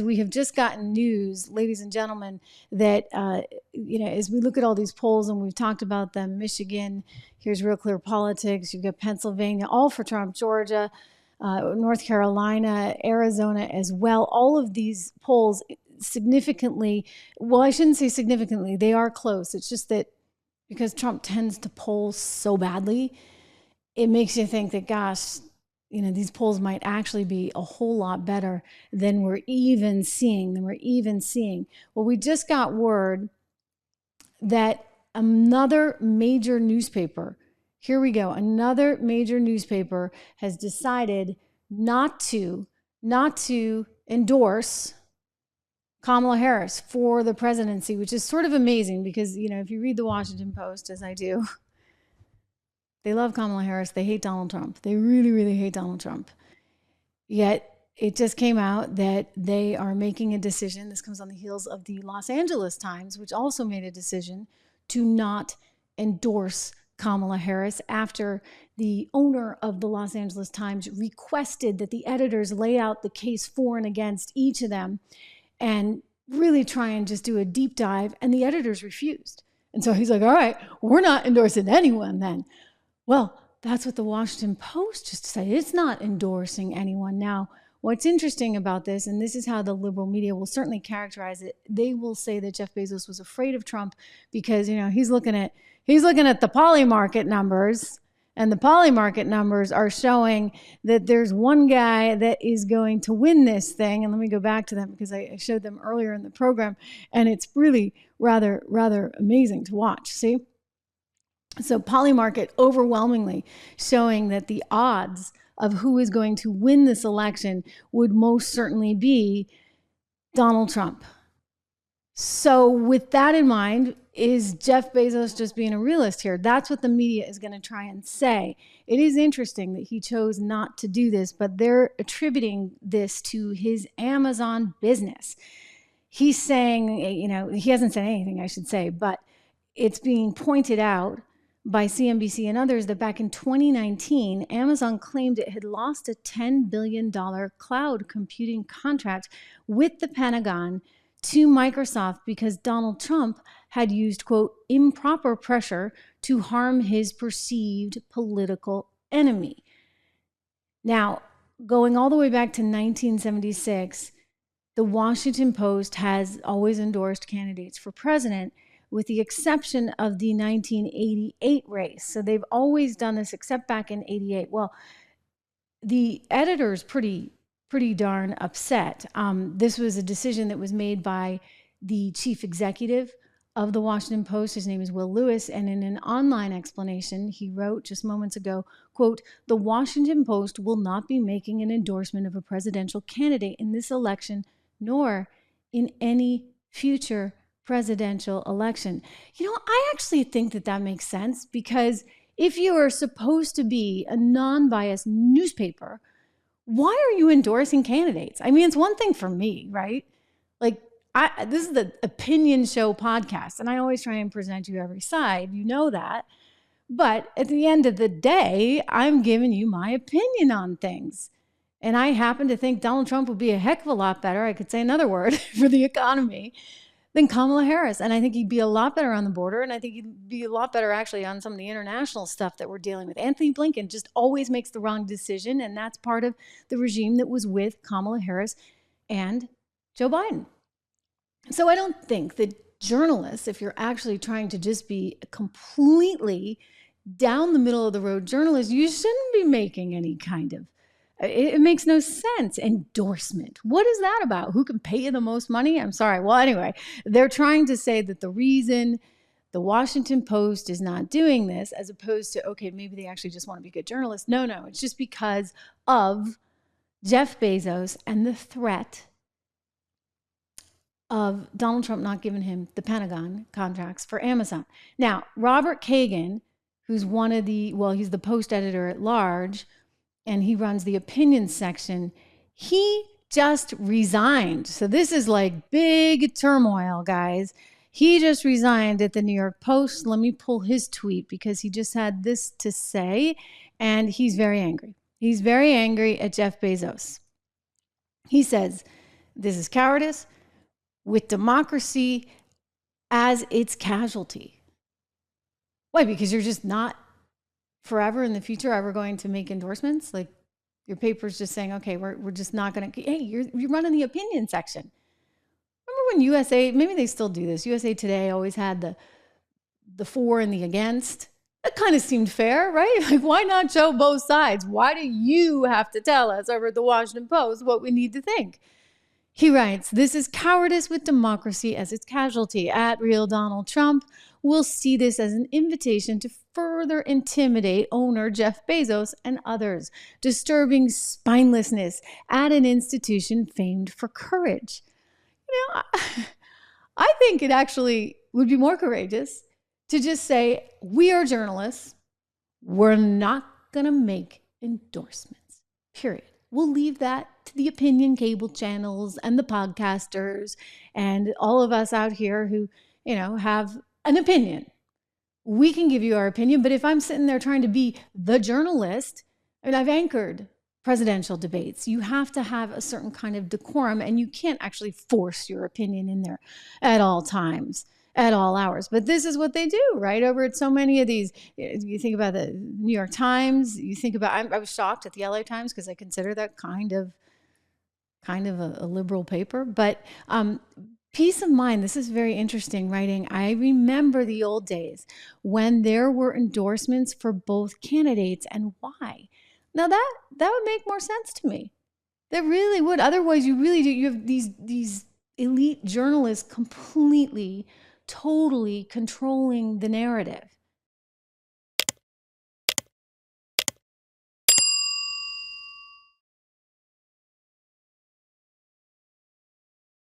we have just gotten news, ladies and gentlemen, that, as we look at all these polls and we've talked about them, Michigan, here's Real Clear Politics, you've got Pennsylvania, all for Trump, Georgia, North Carolina, Arizona as well. All of these polls significantly, well, I shouldn't say significantly, they are close. It's just that because Trump tends to poll so badly, it makes you think that, gosh, these polls might actually be a whole lot better than we're even seeing. Well, we just got word that another major newspaper, here we go, another major newspaper has decided not to endorse Kamala Harris for the presidency, which is sort of amazing because, if you read the Washington Post, as I do, they love Kamala Harris. They hate Donald Trump. They really, really hate Donald Trump. Yet it just came out that they are making a decision. This comes on the heels of the Los Angeles Times, which also made a decision to not endorse Kamala Harris after the owner of the Los Angeles Times requested that the editors lay out the case for and against each of them and really try and just do a deep dive. And the editors refused. And so he's like, all right, we're not endorsing anyone then. Well, that's what the Washington Post just said. It's not endorsing anyone. Now, what's interesting about this, and this is how the liberal media will certainly characterize it, they will say that Jeff Bezos was afraid of Trump because, he's looking at the poly market numbers, and the poly market numbers are showing that there's one guy that is going to win this thing. And let me go back to them because I showed them earlier in the program, and it's really rather amazing to watch. See? So Polymarket overwhelmingly showing that the odds of who is going to win this election would most certainly be Donald Trump. So with that in mind, is Jeff Bezos just being a realist here? That's what the media is going to try and say. It is interesting that he chose not to do this, but they're attributing this to his Amazon business. He's saying, he hasn't said anything, I should say, but it's being pointed out by CNBC and others that back in 2019, Amazon claimed it had lost a $10 billion cloud computing contract with the Pentagon to Microsoft because Donald Trump had used, quote, improper pressure to harm his perceived political enemy. Now, going all the way back to 1976, the Washington Post has always endorsed candidates for president, with the exception of the 1988 race. So they've always done this except back in 88. Well, the editor's pretty darn upset. This was a decision that was made by the chief executive of the Washington Post. His name is Will Lewis. And in an online explanation, he wrote just moments ago, quote, "The Washington Post will not be making an endorsement of a presidential candidate in this election, nor in any future presidential election." I actually think that makes sense because if you are supposed to be a non-biased newspaper, why are you endorsing candidates? I mean, it's one thing for me, right? Like, this is the opinion show podcast, and I always try and present you every side. You know that. But at the end of the day, I'm giving you my opinion on things. And I happen to think Donald Trump would be a heck of a lot better, I could say another word, for the economy than Kamala Harris. And I think he'd be a lot better on the border. And I think he'd be a lot better actually on some of the international stuff that we're dealing with. Anthony Blinken just always makes the wrong decision. And that's part of the regime that was with Kamala Harris and Joe Biden. So I don't think that journalists, if you're actually trying to just be completely down the middle of the road journalist, you shouldn't be making any kind of, it makes no sense. Endorsement. What is that about? Who can pay you the most money? I'm sorry. Well, anyway, they're trying to say that the reason the Washington Post is not doing this, as opposed to, okay, maybe they actually just want to be good journalists. No, it's just because of Jeff Bezos and the threat of Donald Trump not giving him the Pentagon contracts for Amazon. Now, Robert Kagan, who's he's the Post editor at large, and he runs the opinion section, he just resigned. So this is like big turmoil, guys. He just resigned at the New York Post. Let me pull his tweet because he just had this to say, and he's very angry. He's very angry at Jeff Bezos. He says, This is cowardice with democracy as its casualty. Why? Because you're just not forever in the future ever going to make endorsements? Like your paper's just saying, okay, we're just not going to, hey, you're running the opinion section. Remember when USA, maybe they still do this, USA Today always had the for and the against. That kind of seemed fair, right? Like, why not show both sides? Why do you have to tell us over at the Washington Post what we need to think? He writes, this is cowardice with democracy as its casualty. At Real Donald Trump will see this as an invitation to further intimidate owner Jeff Bezos and others, disturbing spinelessness at an institution famed for courage. You know, I think it actually would be more courageous to just say, we are journalists. We're not going to make endorsements, period. We'll leave that to the opinion cable channels and the podcasters and all of us out here who, have an opinion. We can give you our opinion, but if I'm sitting there trying to be the journalist, I've anchored presidential debates. You have to have a certain kind of decorum, and you can't actually force your opinion in there at all times, at all hours. But this is what they do, right? Over at so many of these, you think about the New York Times, you think about, I was shocked at the LA Times because I consider that kind of a liberal paper. But peace of mind, this is very interesting writing. I remember the old days when there were endorsements for both candidates, and why. Now that would make more sense to me. That really would. Otherwise, you really do. You have these elite journalists completely, totally controlling the narrative.